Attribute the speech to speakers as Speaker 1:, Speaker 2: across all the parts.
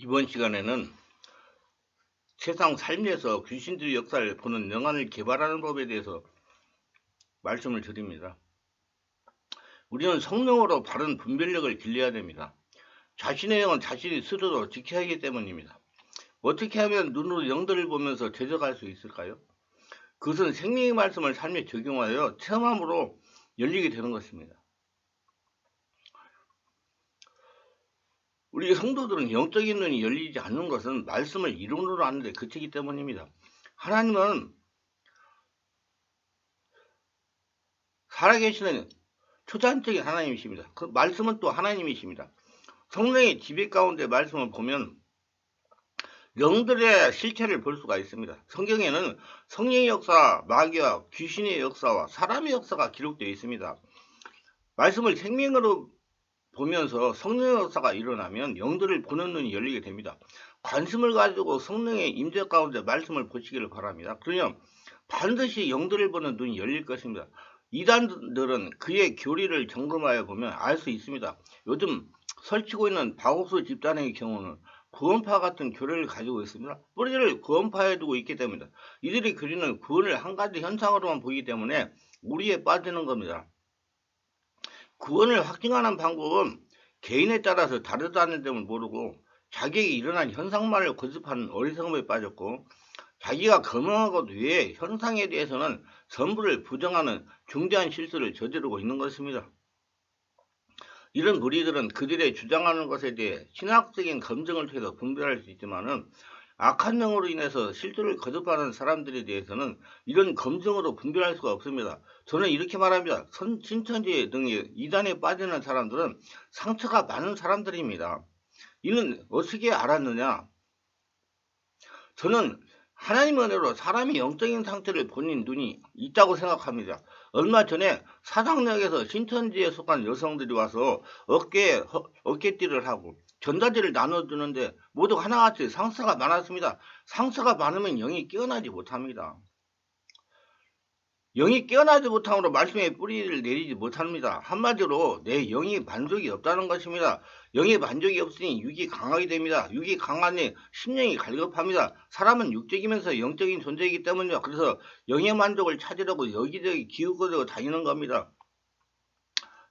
Speaker 1: 이번 시간에는 세상 삶에서 귀신들의 역사를 보는 영안을 개발하는 법에 대해서 말씀을 드립니다. 우리는 성령으로 바른 분별력을 길러야 됩니다. 자신의 영은 자신이 스스로 지켜야 하기 때문입니다. 어떻게 하면 눈으로 영들을 보면서 대적할 수 있을까요? 그것은 생명의 말씀을 삶에 적용하여 체험함으로 열리게 되는 것입니다. 우리 성도들은 영적인 눈이 열리지 않는 것은 말씀을 이론으로 아는 데 그치기 때문입니다. 하나님은 살아계시는 초자연적인 하나님이십니다. 그 말씀은 또 하나님이십니다. 성령의 지배 가운데 말씀을 보면 영들의 실체를 볼 수가 있습니다. 성경에는 성령의 역사, 마귀와 귀신의 역사와 사람의 역사가 기록되어 있습니다. 말씀을 생명으로 보면서 성령의 역사가 일어나면 영들을 보는 눈이 열리게 됩니다. 관심을 가지고 성령의 임재 가운데 말씀을 보시기를 바랍니다. 그러면 반드시 영들을 보는 눈이 열릴 것입니다. 이단들은 그의 교리를 점검하여 보면 알 수 있습니다. 요즘 설치고 있는 바오스 집단의 경우는 구원파 같은 교리를 가지고 있습니다. 뿌리를 구원파에 두고 있기 때문입니다. 이들이 그리는 구원을 한 가지 현상으로만 보기 때문에 우리에 빠지는 겁니다. 구원을 확증하는 방법은 개인에 따라서 다르다는 점을 모르고 자기에게 일어난 현상만을 고집하는 어리석음에 빠졌고, 자기가 거명하고 외에 현상에 대해서는 전부를 부정하는 중대한 실수를 저지르고 있는 것입니다. 이런 무리들은 그들의 주장하는 것에 대해 신학적인 검증을 통해서 분별할 수 있지만은 악한 영으로 인해서 실수를 거듭하는 사람들에 대해서는 이런 검증으로 분별할 수가 없습니다. 저는 이렇게 말합니다. 신천지 등의 이단에 빠지는 사람들은 상처가 많은 사람들입니다. 이는 어떻게 알았느냐? 저는 하나님의 은혜로 사람이 영적인 상태를 보는 눈이 있다고 생각합니다. 얼마 전에 사당역에서 신천지에 속한 여성들이 와서 어깨띠를 하고 전자지를 나눠주는데 모두 하나같이 상처가 많았습니다. 상처가 많으면 영이 깨어나지 못합니다. 영이 깨어나지 못함으로 말씀의 뿌리를 내리지 못합니다. 한마디로 내 영이 만족이 없다는 것입니다. 영의 만족이 없으니 육이 강하게 됩니다. 육이 강하니 심령이 갈급합니다. 사람은 육적이면서 영적인 존재이기 때문이죠. 그래서 영의 만족을 찾으려고 여기저기 기웃거리고 다니는 겁니다.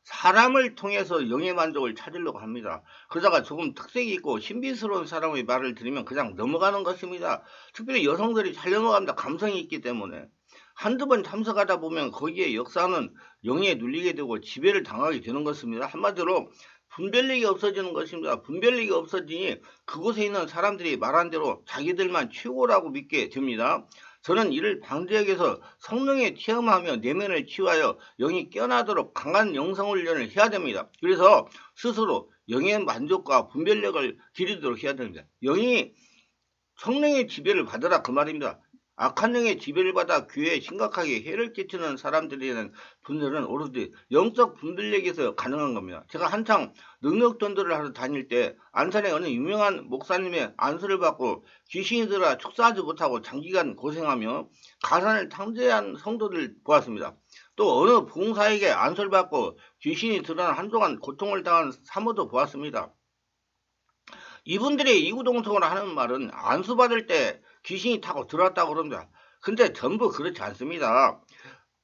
Speaker 1: 사람을 통해서 영의 만족을 찾으려고 합니다. 그러다가 조금 특색이 있고 신비스러운 사람의 말을 들으면 그냥 넘어가는 것입니다. 특별히 여성들이 잘 넘어갑니다. 감성이 있기 때문에. 한두 번 참석하다 보면 거기에 역사는 영에 눌리게 되고 지배를 당하게 되는 것입니다. 한마디로 분별력이 없어지는 것입니다. 분별력이 없어지니 그곳에 있는 사람들이 말한 대로 자기들만 최고라고 믿게 됩니다. 저는 이를 방지하기 위해서 성령에 체험하며 내면을 치유하여 영이 깨어나도록 강한 영성훈련을 해야 됩니다. 그래서 스스로 영의 만족과 분별력을 기르도록 해야 됩니다. 영이 성령의 지배를 받으라 그 말입니다. 악한 영의 지배를 받아 교회에 심각하게 해를 끼치는 사람들이라는 분들은 오로지 영적 분별력에서 가능한 겁니다. 제가 한창 능력 전도를 하러 다닐 때 안산의 어느 유명한 목사님의 안수를 받고 귀신이 들어 축사하지 못하고 장기간 고생하며 가산을 탕제한 성도들 보았습니다. 또 어느 봉사에게 안수를 받고 귀신이 드러나 한동안 고통을 당한 사모도 보았습니다. 이분들이 이구동성으로 하는 말은 안수받을 때 귀신이 타고 들어왔다고 그럽니다. 근데 전부 그렇지 않습니다.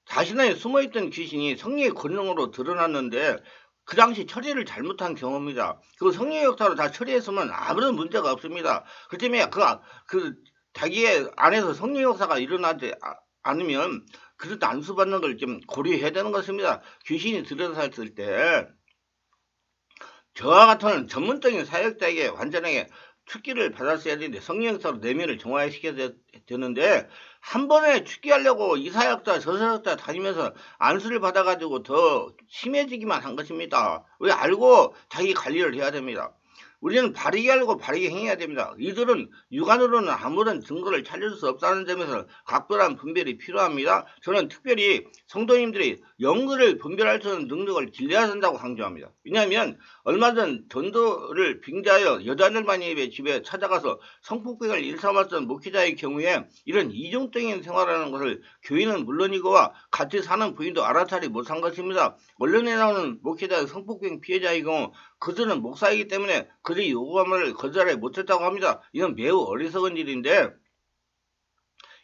Speaker 1: 자신의 숨어있던 귀신이 성령의 권능으로 드러났는데 그 당시 처리를 잘못한 경우입니다. 그 성령의 역사로 다 처리했으면 아무런 문제가 없습니다. 그 때문에 자기의 안에서 성령의 역사가 일어나지 않으면 그릇 안수받는 걸 좀 고려해야 되는 것입니다. 귀신이 들어섰을 때 저와 같은 전문적인 사역자에게 완전하게 축기를 받았어야 되는데 성령역사로 내면을 정화시켜야 되는데 한 번에 축기하려고 이 사역자 저 사역자 다니면서 안수를 받아가지고 더 심해지기만 한 것입니다. 왜 알고 자기 관리를 해야 됩니다. 우리는 바르게 알고 바르게 행해야 됩니다. 이들은 육안으로는 아무런 증거를 찾을 수 없다는 점에서 각별한 분별이 필요합니다. 저는 특별히 성도님들이 영들을 분별할 수 있는 능력을 길러야 된다고 강조합니다. 왜냐하면 얼마 전 전도를 빙자하여 여자들만이 집에 찾아가서 성폭행을 일삼았던 목회자의 경우에 이런 이중적인 생활하는 것을 교인은 물론이고와 같이 사는 부인도 알아차리 못한 것입니다. 언론에 나오는 목회자의 성폭행 피해자의 경우 그들은 목사이기 때문에 그들이 요구한 말을 거절하지 못했다고 합니다. 이건 매우 어리석은 일인데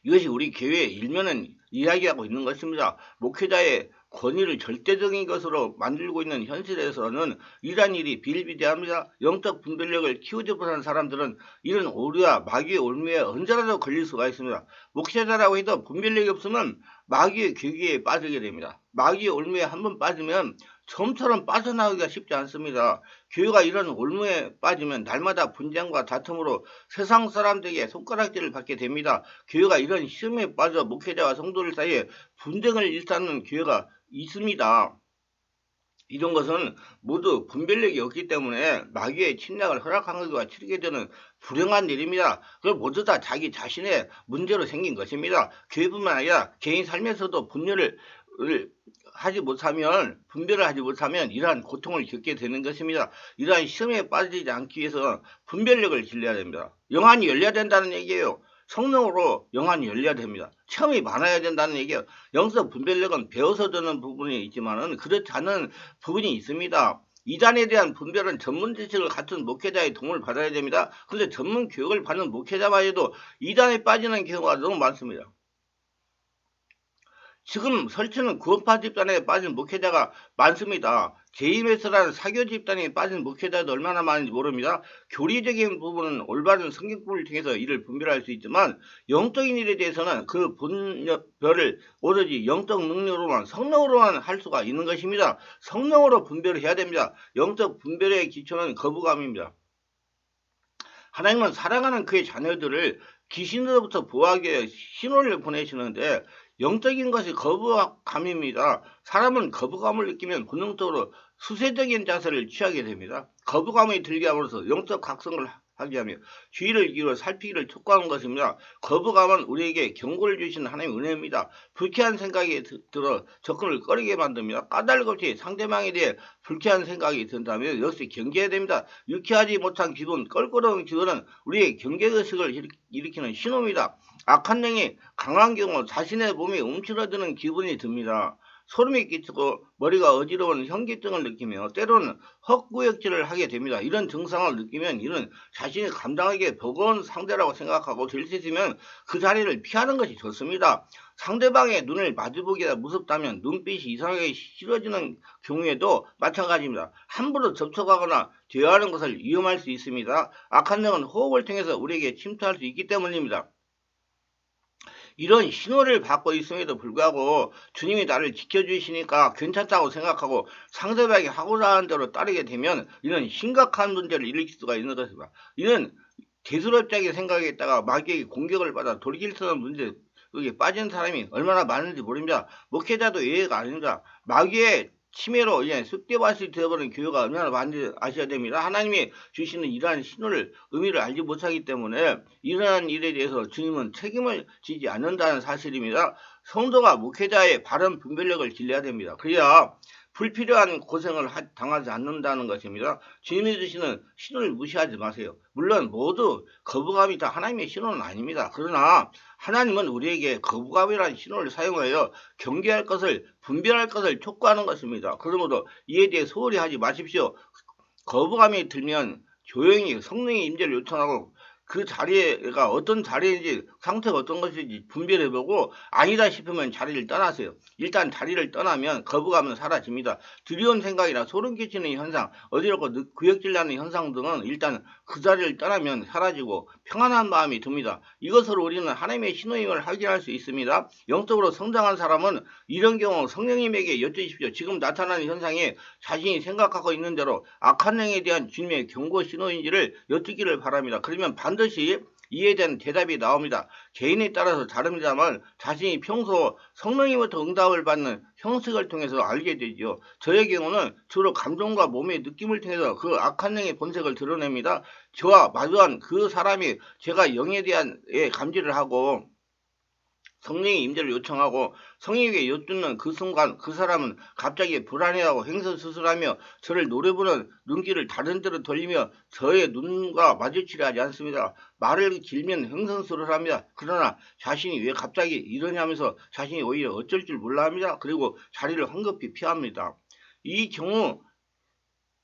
Speaker 1: 이것이 우리 교회의 일면은 이야기하고 있는 것입니다. 목회자의 권위를 절대적인 것으로 만들고 있는 현실에서는 이러한 일이 비일비재합니다. 영적 분별력을 키우지 못하는 사람들은 이런 오류와 마귀의 올무에 언제라도 걸릴 수가 있습니다. 목회자라고 해도 분별력이 없으면 마귀의 괴기에 빠지게 됩니다. 마귀의 올무에 한번 빠지면 처음처럼 빠져나오기가 쉽지 않습니다. 교회가 이런 올무에 빠지면 날마다 분쟁과 다툼으로 세상 사람들에게 손가락질을 받게 됩니다. 교회가 이런 시험에 빠져 목회자와 성도들 사이에 분쟁을 일삼는 교회가 있습니다. 이런 것은 모두 분별력이 없기 때문에 마귀의 침략을 허락한 것과 치르게 되는 불행한 일입니다. 그걸 모두 다 자기 자신의 문제로 생긴 것입니다. 교회뿐만 아니라 개인 삶에서도 분별을 하지 못하면 이러한 고통을 겪게 되는 것입니다. 이러한 시험에 빠지지 않기 위해서 분별력을 길러야 됩니다. 영안이 열려야 된다는 얘기예요. 성령으로 영안이 열려야 됩니다. 체험이 많아야 된다는 얘기예요. 영적 분별력은 배워서 되는 부분이 있지만은 그렇지 않은 부분이 있습니다. 이단에 대한 분별은 전문 지식을 갖춘 목회자의 도움을 받아야 됩니다. 그런데 전문 교육을 받는 목회자만 해도 이단에 빠지는 경우가 너무 많습니다. 지금 설치는 구원파 집단에 빠진 목회자가 많습니다. JMS라는 사교 집단에 빠진 목회자도 얼마나 많은지 모릅니다. 교리적인 부분은 올바른 성경법을 통해서 이를 분별할 수 있지만 영적인 일에 대해서는 그 분별을 오로지 영적 능력으로만 성령으로만 할 수가 있는 것입니다. 성령으로 분별을 해야 됩니다. 영적 분별의 기초는 거부감입니다. 하나님은 사랑하는 그의 자녀들을 귀신으로부터 보호하기 위해 신호를 보내시는데 영적인 것이 거부감입니다. 사람은 거부감을 느끼면 본능적으로 수세적인 자세를 취하게 됩니다. 거부감이 들게 함으로써 영적 각성을 하게 하며 주의를 기울여 살피기를 촉구하는 것입니다. 거부감은 우리에게 경고를 주시는 하나님의 은혜입니다. 불쾌한 생각이 들어 접근을 꺼리게 만듭니다. 까닭없이 상대방에 대해 불쾌한 생각이 든다면 역시 경계해야 됩니다. 유쾌하지 못한 기분, 껄끄러운 기분은 우리의 경계의식을 일으키는 신호입니다. 악한 영이 강한 경우 자신의 몸이 움츠러드는 기분이 듭니다. 소름이 끼치고 머리가 어지러운 현기증을 느끼며 때로는 헛구역질을 하게 됩니다. 이런 증상을 느끼면 이는 자신이 감당하기에 버거운 상대라고 생각하고 될 수 있으면 그 자리를 피하는 것이 좋습니다. 상대방의 눈을 마주보기가 무섭다면 눈빛이 이상하게 싫어지는 경우에도 마찬가지입니다. 함부로 접촉하거나 대화하는 것을 위험할 수 있습니다. 악한 영은 호흡을 통해서 우리에게 침투할 수 있기 때문입니다. 이런 신호를 받고 있음에도 불구하고 주님이 나를 지켜주시니까 괜찮다고 생각하고 상대방이 하고자 하는 대로 따르게 되면 이는 심각한 문제를 일으킬 수가 있는 것입니다. 이는 대수롭자게 생각했다가 마귀에게 공격을 받아 돌이킬 수 없는 문제 여기에 빠진 사람이 얼마나 많은지 모릅니다. 목회자도 예외가 아닙니다. 마귀의 치매로 쑥대밭이 되어버린 교회가 얼마나 많은지 아셔야 됩니다. 하나님이 주시는 이러한 신호를 의미를 알지 못하기 때문에 이러한 일에 대해서 주님은 책임을 지지 않는다는 사실입니다. 성도가 목회자의 바른 분별력을 길러야 됩니다. 그래야 불필요한 고생을 당하지 않는다는 것입니다. 주님이 주시는 신호를 무시하지 마세요. 물론 모두 거부감이 다 하나님의 신호는 아닙니다. 그러나 하나님은 우리에게 거부감이라는 신호를 사용하여 경계할 것을 분별할 것을 촉구하는 것입니다. 그러므로 이에 대해 소홀히 하지 마십시오. 거부감이 들면 조용히 성령의 임재를 요청하고 그 자리가 어떤 자리인지 상태가 어떤 것인지 분별해보고 아니다 싶으면 자리를 떠나세요. 일단 자리를 떠나면 거부감은 사라집니다. 두려운 생각이나 소름 끼치는 현상, 어지럽고 구역질 나는 현상 등은 일단 그 자리를 떠나면 사라지고 평안한 마음이 듭니다. 이것으로 우리는 하나님의 신호임을 확인할 수 있습니다. 영적으로 성장한 사람은 이런 경우 성령님에게 여쭈십시오. 지금 나타나는 현상이 자신이 생각하고 있는 대로 악한 영에 대한 주님의 경고 신호인지를 여쭙기를 바랍니다. 그러면 반드시 이에 대한 대답이 나옵니다. 개인에 따라서 다릅니다만 자신이 평소 성령님부터 응답을 받는 형식을 통해서 알게 되죠. 저의 경우는 주로 감정과 몸의 느낌을 통해서 그 악한 영의 본색을 드러냅니다. 저와 마주한 그 사람이 제가 영에 대한 감지를 하고 성령의 임재를 요청하고 성령에게 여쭙는 그 순간 그 사람은 갑자기 불안해하고 횡설수설하며 저를 노려보는 눈길을 다른 데로 돌리며 저의 눈과 마주치려 하지 않습니다. 말을 길면 횡설수설합니다. 그러나 자신이 왜 갑자기 이러냐면서 자신이 오히려 어쩔 줄 몰라 합니다. 그리고 자리를 황급히 피합니다. 이 경우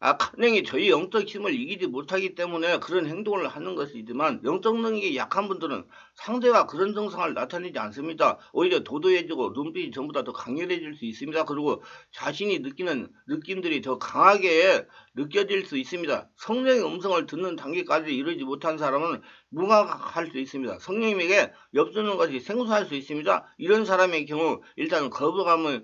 Speaker 1: 악한 행이 저희 영적 힘을 이기지 못하기 때문에 그런 행동을 하는 것이지만 영적 능력이 약한 분들은 상대가 그런 증상을 나타내지 않습니다. 오히려 도도해지고 눈빛이 전부 다 더 강렬해질 수 있습니다. 그리고 자신이 느끼는 느낌들이 더 강하게 느껴질 수 있습니다. 성령의 음성을 듣는 단계까지 이르지 못한 사람은 무감할 수 있습니다. 성령님에게 엽주는 것이 생소할 수 있습니다. 이런 사람의 경우 일단 거부감이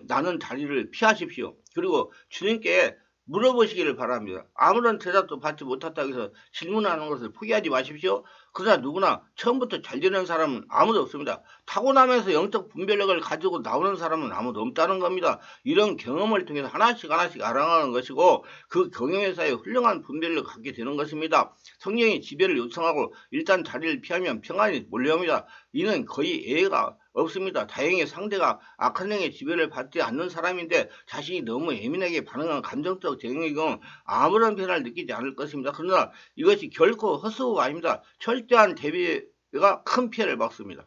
Speaker 1: 나는 자리를 피하십시오. 그리고 주님께 물어보시기를 바랍니다. 아무런 대답도 받지 못했다고 해서 질문하는 것을 포기하지 마십시오. 그러나 누구나 처음부터 잘 되는 사람은 아무도 없습니다. 타고나면서 영적 분별력을 가지고 나오는 사람은 아무도 없다는 겁니다. 이런 경험을 통해서 하나씩 하나씩 알아가는 것이고 그 경험에 사이에 훌륭한 분별력을 갖게 되는 것입니다. 성령이 지배를 요청하고 일단 자리를 피하면 평안이 몰려옵니다. 이는 거의 예외가 없습니다. 다행히 상대가 악한 행의 지배를 받지 않는 사람인데 자신이 너무 예민하게 반응한 감정적 대응의 경우 아무런 변화를 느끼지 않을 것입니다. 그러나 이것이 결코 헛수고가 아닙니다. 철저한 대비가 큰 피해를 받습니다.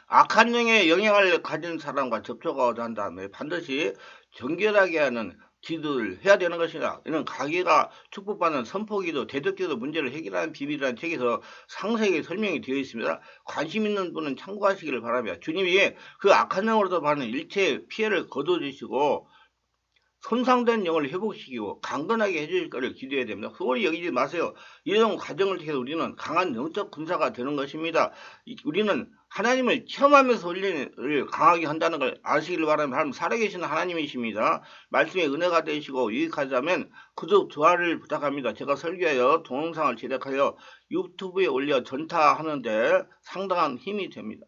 Speaker 1: 악한 영의 영향을 가진 사람과 접촉하고자 한 다음에 반드시 정결하게 하는 기도를 해야 되는 것이다. 이는 가게가 축복받는 선포기도, 대적기도 문제를 해결하는 비밀이라는 책에서 상세하게 설명이 되어 있습니다. 관심 있는 분은 참고하시기를 바랍니다. 주님이 그 악한 영으로도 받는 일체의 피해를 거둬주시고 손상된 영을 회복시키고 강건하게 해주실 거를 기도해야 됩니다. 소홀히 여기지 마세요. 이런 과정을 통해서 우리는 강한 영적 군사가 되는 것입니다. 우리는 하나님을 체험하면서 훈련을 강하게 한다는 걸 아시길 바랍니다. 하나님 살아계신 하나님이십니다. 말씀의 은혜가 되시고 유익하자면 구독, 좋아요를 부탁합니다. 제가 설교하여 동영상을 제작하여 유튜브에 올려 전타하는데 상당한 힘이 됩니다.